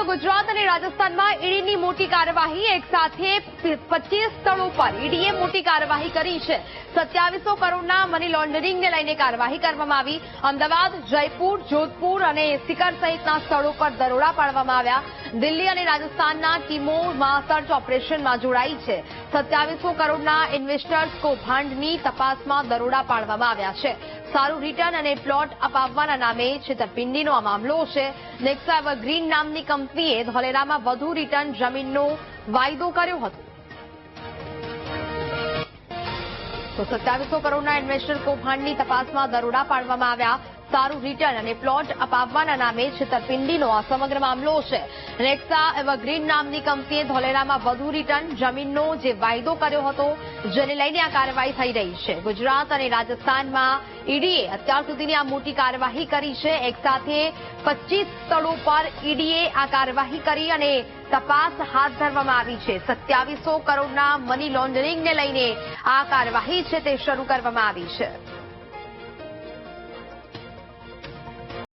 ગુજરાત અને રાજસ્થાનમાં ઈડીની મોટી કાર્યવાહી એક સાથે 25 સ્થળો પર ઈડીએ મોટી કાર્યવાહી કરી છે। 2700 કરોડના મની લોન્ડરિંગને લઈને કાર્યવાહી કરવામાં આવી। અમદાવાદ, જયપુર, જોધપુર અને સિકર સહિતના સ્થળો પર દરોડા પાડવામાં આવ્યા। દિલ્હી અને રાજસ્થાનના ટીમોમાં સર્ચ ઓપરેશનમાં જોડાઈ છે। 2700 કરોડના ઇન્વેસ્ટર્સ કૌભાંડની તપાસમાં દરોડા પાડવામાં આવ્યા છે। સારું રિટર્ન અને પ્લોટ અપાવવાના નામે છેતરપિંડીનો આ મામલો છે। નેક્સા એવરગ્રીન નામની કંપનીએ ધોલેરામાં વધુ રિટર્ન જમીનનો વાયદો કર્યો હતો। તો 2700 કરોડના ઇન્વેસ્ટર કૌભાંડની તપાસમાં દરોડા પાડવામાં આવ્યા। સારું રિટર્ન અને પ્લોટ અપાવવાના નામે છેતરપિંડીનો આ સમગ્ર મામલો છે। નેક્સા એવરગ્રીન નામની કંપનીએ ધોલેરામાં વધુ રિટર્ન જમીનનો જે વાયદો કર્યો હતો, જેને લઈને આ કાર્યવાહી થઈ રહી છે। ગુજરાત અને રાજસ્થાનમાં ઈડીએ અત્યાર સુધીની આ મોટી કાર્યવાહી કરી છે। એક સાથે 25 સ્થળો પર ઈડીએ આ કાર્યવાહી કરી અને તપાસ હાથ ધરવામાં આવી છે। 2700 કરોડના મની લોન્ડરિંગને લઈને આ કાર્યવાહી છે તે શરૂ કરવામાં આવી છે।